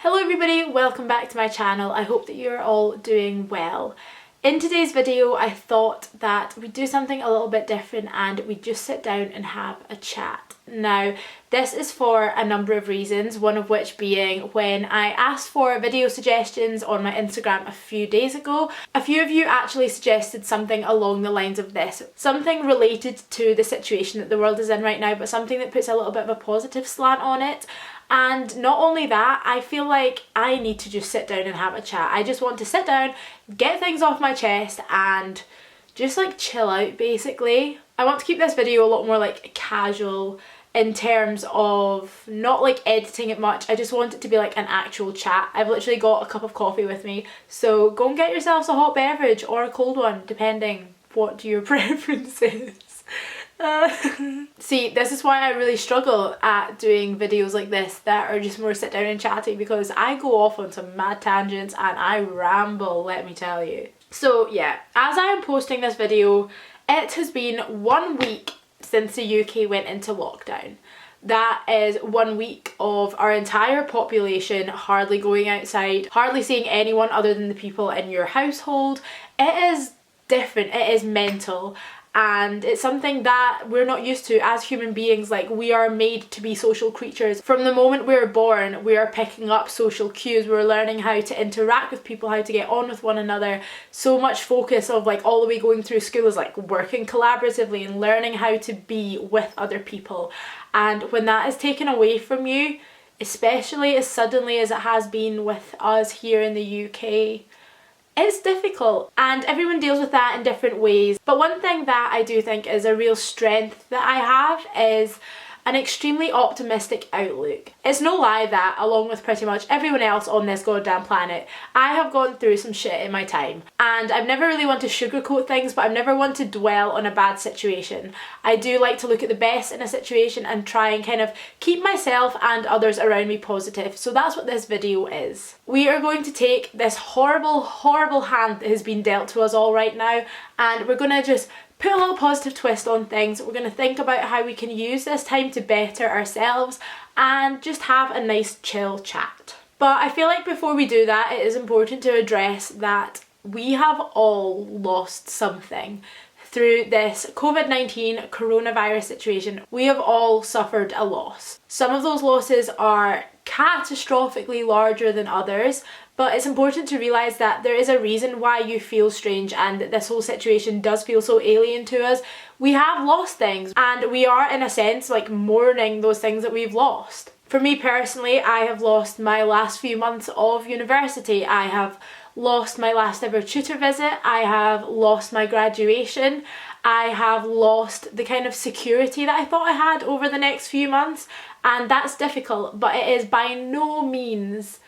Hello everybody, welcome back to my channel. I hope that you're all doing well. In today's video I thought that we'd do something a little bit different and we'd just sit down and have a chat. Now this is for a number of reasons, one of which being when I asked for video suggestions on my Instagram a few days ago, a few of you actually suggested something along the lines of this. Something related to the situation that the world is in right now, but something that puts a little bit of a positive slant on it. And not only that, I feel like I need to just sit down and have a chat. I just want to sit down, get things off my chest and just like chill out basically. I want to keep this video a lot more like casual in terms of not like editing it much. I just want it to be like an actual chat. I've literally got a cup of coffee with me, so go and get yourselves a hot beverage or a cold one depending what your preference is. See, this is why I really struggle at doing videos like this that are just more sit down and chatty, because I go off on some mad tangents and I ramble, let me tell you. So yeah, as I am posting this video, it has been 1 week since the UK went into lockdown. That is 1 week of our entire population hardly going outside, hardly seeing anyone other than the people in your household. It is different, it is mental. And it's something that we're not used to as human beings. Like, we are made to be social creatures. From the moment we're born, we are picking up social cues. We're learning how to interact with people, how to get on with one another. So much focus of like all the way going through school is like working collaboratively and learning how to be with other people. And when that is taken away from you, especially as suddenly as it has been with us here in the UK, it's difficult, and everyone deals with that in different ways. But one thing that I do think is a real strength that I have is an extremely optimistic outlook. It's no lie that, along with pretty much everyone else on this goddamn planet, I have gone through some shit in my time. And I've never really wanted to sugarcoat things, but I've never wanted to dwell on a bad situation. I do like to look at the best in a situation and try and kind of keep myself and others around me positive. So that's what this video is. We are going to take this horrible, horrible hand that has been dealt to us all right now, and we're going to just put a little positive twist on things. We're going to think about how we can use this time to better ourselves and just have a nice chill chat. But I feel like before we do that, it is important to address that we have all lost something through this COVID-19 coronavirus situation. We have all suffered a loss. Some of those losses are catastrophically larger than others, but it's important to realise that there is a reason why you feel strange and that this whole situation does feel so alien to us. We have lost things and we are, in a sense, like mourning those things that we've lost. For me personally, I have lost my last few months of university. I have lost my last ever tutor visit. I have lost my graduation. I have lost the kind of security that I thought I had over the next few months, and that's difficult, but it is by no means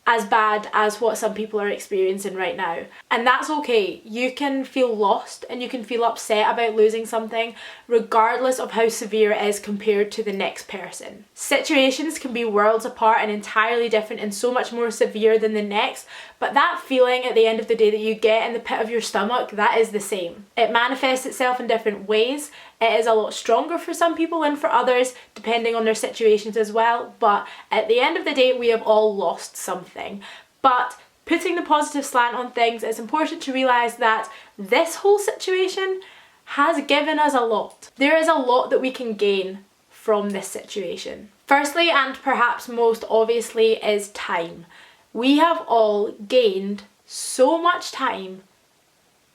as bad as what some people are experiencing right now. And that's okay. You can feel lost and you can feel upset about losing something regardless of how severe it is compared to the next person. Situations can be worlds apart and entirely different and so much more severe than the next, but that feeling at the end of the day that you get in the pit of your stomach, that is the same. It manifests itself in different ways. It is a lot stronger for some people than for others, depending on their situations as well, but at the end of the day, we have all lost something. But putting the positive slant on things, it's important to realise that this whole situation has given us a lot. There is a lot that we can gain from this situation. Firstly, and perhaps most obviously, is time. We have all gained so much time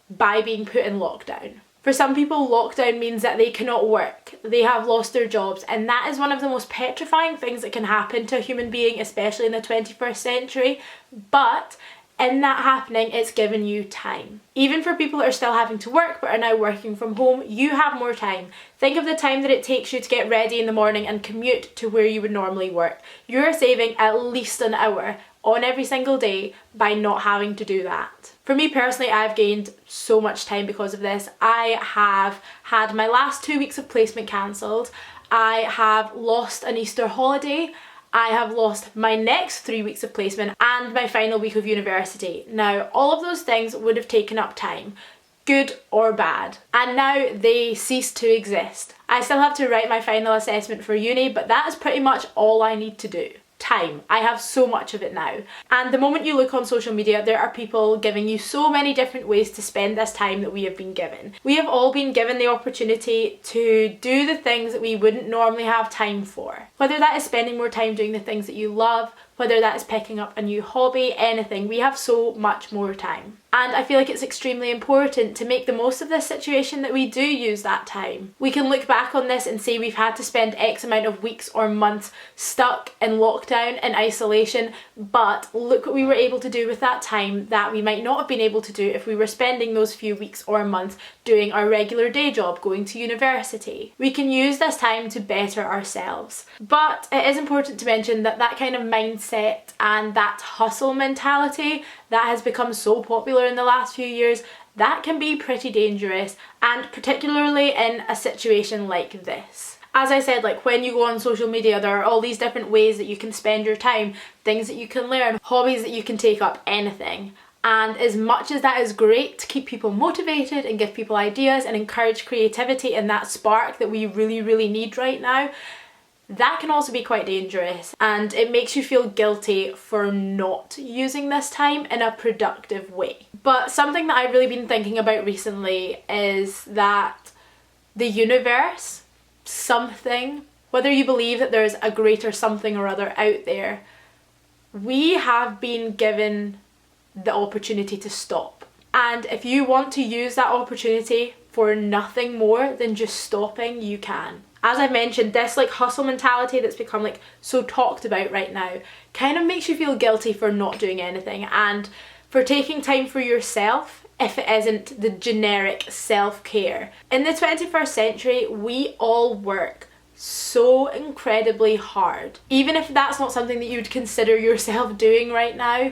by being put in lockdown. For some people, lockdown means that they cannot work, they have lost their jobs, and that is one of the most petrifying things that can happen to a human being, especially in the 21st century, but in that happening, it's given you time. Even for people that are still having to work but are now working from home, you have more time. Think of the time that it takes you to get ready in the morning and commute to where you would normally work. You're saving at least an hour on every single day by not having to do that. For me personally, I've gained so much time because of this. I have had my last 2 weeks of placement cancelled. I have lost an Easter holiday. I have lost my next 3 weeks of placement and my final week of university. Now, all of those things would have taken up time, good or bad, and now they cease to exist. I still have to write my final assessment for uni, but that is pretty much all I need to do. time. I have so much of it now. And the moment you look on social media, there are people giving you so many different ways to spend this time that we have been given. We have all been given the opportunity to do the things that we wouldn't normally have time for. Whether that is spending more time doing the things that you love, whether that is picking up a new hobby, anything, we have so much more time. And I feel like it's extremely important to make the most of this situation that we do use that time. We can look back on this and say we've had to spend X amount of weeks or months stuck in lockdown and isolation, but look what we were able to do with that time that we might not have been able to do if we were spending those few weeks or months doing our regular day job, going to university. We can use this time to better ourselves. But it is important to mention that that kind of mindset and that hustle mentality that has become so popular in the last few years, that can be pretty dangerous, and particularly in a situation like this. As I said, like when you go on social media, there are all these different ways that you can spend your time, things that you can learn, hobbies that you can take up, anything. And as much as that is great to keep people motivated and give people ideas and encourage creativity and that spark that we really, really need right now, that can also be quite dangerous, and it makes you feel guilty for not using this time in a productive way. But something that I've really been thinking about recently is that the universe, something, whether you believe that there's a greater something or other out there, we have been given the opportunity to stop. And if you want to use that opportunity for nothing more than just stopping, you can. As I mentioned, this like hustle mentality that's become like so talked about right now kind of makes you feel guilty for not doing anything and for taking time for yourself if it isn't the generic self-care. In the 21st century, we all work so incredibly hard. Even if that's not something that you'd consider yourself doing right now,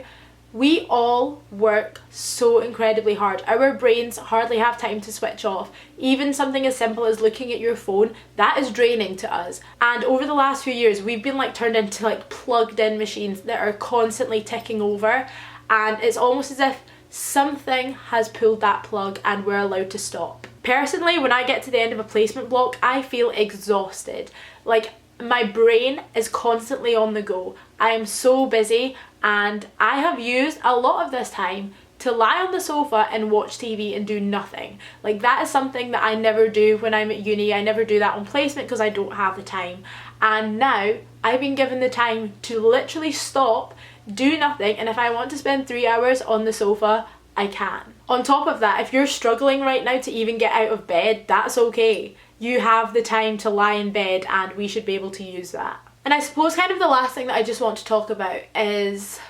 we all work so incredibly hard. Our brains hardly have time to switch off. Even something as simple as looking at your phone, that is draining to us. And over the last few years, we've been like turned into like plugged in machines that are constantly ticking over. And it's almost as if something has pulled that plug and we're allowed to stop. Personally, when I get to the end of a placement block, I feel exhausted. Like my brain is constantly on the go. I am so busy, and I have used a lot of this time to lie on the sofa and watch TV and do nothing. Like that is something that I never do when I'm at uni. I never do that on placement because I don't have the time. And now I've been given the time to literally stop, do nothing, and if I want to spend 3 hours on the sofa, I can. On top of that, if you're struggling right now to even get out of bed, that's okay. You have the time to lie in bed, and we should be able to use that. And I suppose kind of the last thing that I just want to talk about is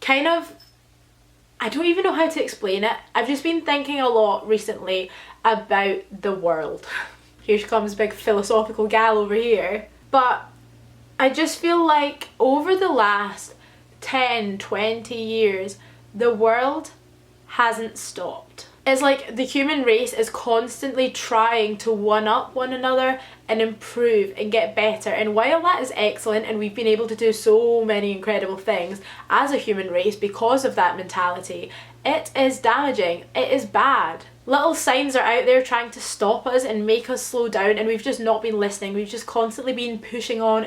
kind of, I don't even know how to explain it. I've just been thinking a lot recently about the world. Here comes big philosophical gal over here. But I just feel like over the last 10, 20 years, the world hasn't stopped. It's like the human race is constantly trying to one-up one another and improve and get better. And while that is excellent and we've been able to do so many incredible things as a human race because of that mentality, it is damaging. It is bad. Little signs are out there trying to stop us and make us slow down, and we've just not been listening. We've just constantly been pushing on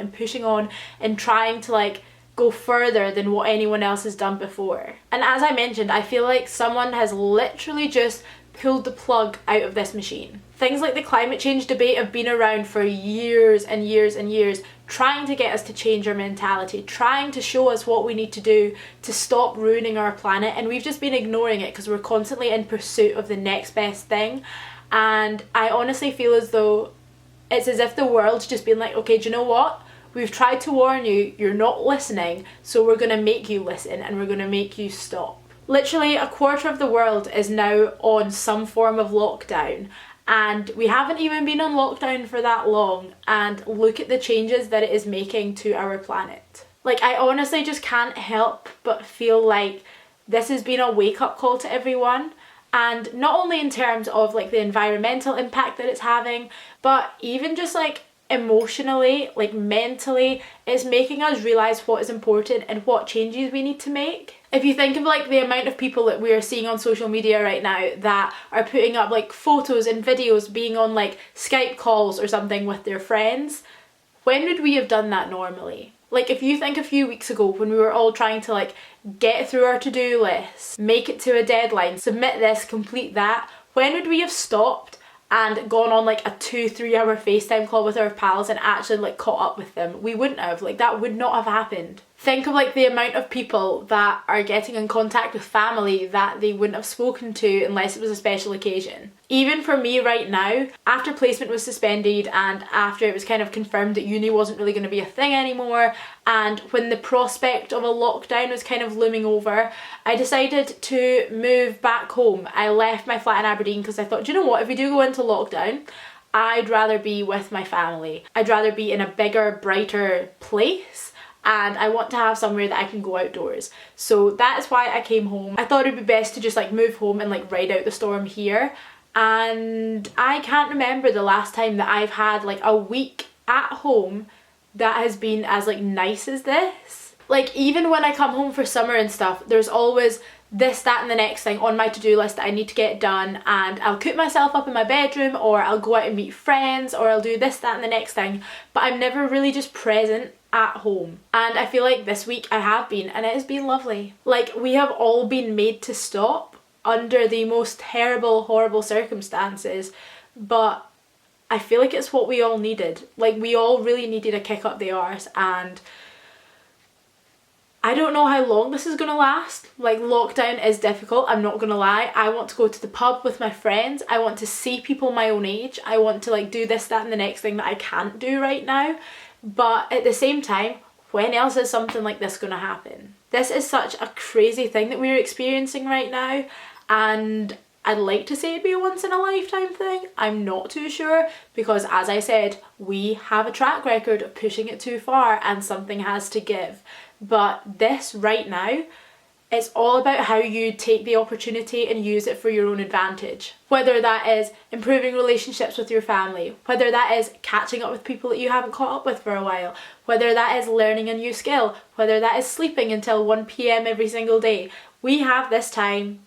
and trying to like go further than what anyone else has done before. And as I mentioned, I feel like someone has literally just pulled the plug out of this machine. Things like the climate change debate have been around for years and years and years, trying to get us to change our mentality, trying to show us what we need to do to stop ruining our planet, and we've just been ignoring it because we're constantly in pursuit of the next best thing. And I honestly feel as though it's as if the world's just been like, okay, do you know what? We've tried to warn you, you're not listening, so we're going to make you listen and we're going to make you stop. Literally a quarter of the world is now on some form of lockdown, and we haven't even been on lockdown for that long, and look at the changes that it is making to our planet. Like, I honestly just can't help but feel like this has been a wake-up call to everyone. And not only in terms of like the environmental impact that it's having, but even just like emotionally, like mentally, it's making us realize what is important and what changes we need to make. If you think of like the amount of people that we are seeing on social media right now that are putting up like photos and videos being on like Skype calls or something with their friends, when would we have done that normally? Like, if you think a few weeks ago when we were all trying to like get through our to-do list, make it to a deadline, submit this, complete that, when would we have stopped and gone on like a 2-3 hour FaceTime call with our pals and actually like caught up with them? We wouldn't have. Like, that would not have happened. Think of like the amount of people that are getting in contact with family that they wouldn't have spoken to unless it was a special occasion. Even for me right now, after placement was suspended and after it was kind of confirmed that uni wasn't really going to be a thing anymore, and when the prospect of a lockdown was kind of looming over, I decided to move back home. I left my flat in Aberdeen because I thought, do you know what, if we do go into lockdown, I'd rather be with my family. I'd rather be in a bigger, brighter place. And I want to have somewhere that I can go outdoors. So that is why I came home. I thought it'd be best to just like move home and like ride out the storm here. And I can't remember the last time that I've had like a week at home that has been as like nice as this. Like, even when I come home for summer and stuff, there's always this, that and the next thing on my to-do list that I need to get done, and I'll coop myself up in my bedroom, or I'll go out and meet friends, or I'll do this, that and the next thing, but I'm never really just present at home. And I feel like this week I have been, and it has been lovely. Like, we have all been made to stop under the most terrible, horrible circumstances, but I feel like it's what we all needed. Like, we all really needed a kick up the arse, and I don't know how long this is gonna last. Like, lockdown is difficult, I'm not gonna lie. I want to go to the pub with my friends. I want to see people my own age. I want to like do this, that and the next thing that I can't do right now. But at the same time, when else is something like this gonna happen? This is such a crazy thing that we're experiencing right now, and I'd like to say it'd be a once in a lifetime thing. I'm not too sure, because as I said, we have a track record of pushing it too far and something has to give. But this right now, it's all about how you take the opportunity and use it for your own advantage. Whether that is improving relationships with your family, whether that is catching up with people that you haven't caught up with for a while, whether that is learning a new skill, whether that is sleeping until 1 PM every single day. We have this time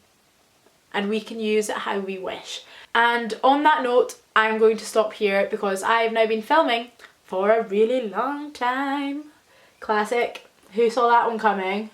and we can use it how we wish. And on that note, I'm going to stop here because I've now been filming for a really long time. Classic. Who saw that one coming?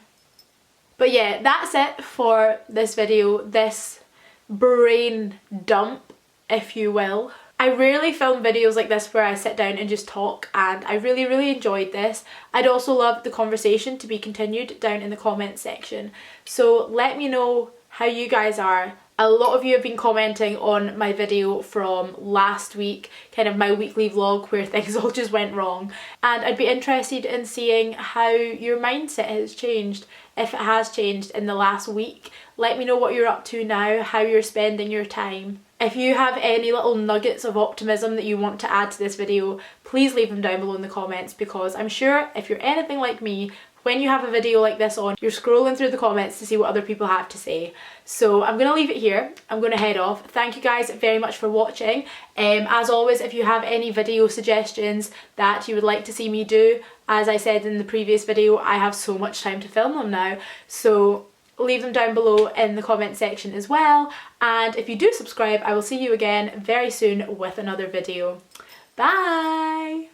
But yeah, that's it for this video, this brain dump, if you will. I rarely film videos like this where I sit down and just talk, and I really enjoyed this. I'd also love the conversation to be continued down in the comments section. So let me know how you guys are. A lot of you have been commenting on my video from last week, kind of my weekly vlog where things all just went wrong, and I'd be interested in seeing how your mindset has changed, if it has changed in the last week. Let me know what you're up to now, how you're spending your time. If you have any little nuggets of optimism that you want to add to this video, please leave them down below in the comments, because I'm sure if you're anything like me, when you have a video like this on, you're scrolling through the comments to see what other people have to say. So I'm going to leave it here. I'm going to head off. Thank you guys very much for watching. As always, if you have any video suggestions that you would like to see me do, as I said in the previous video, I have so much time to film them now. So leave them down below in the comment section as well. And if you do subscribe, I will see you again very soon with another video. Bye!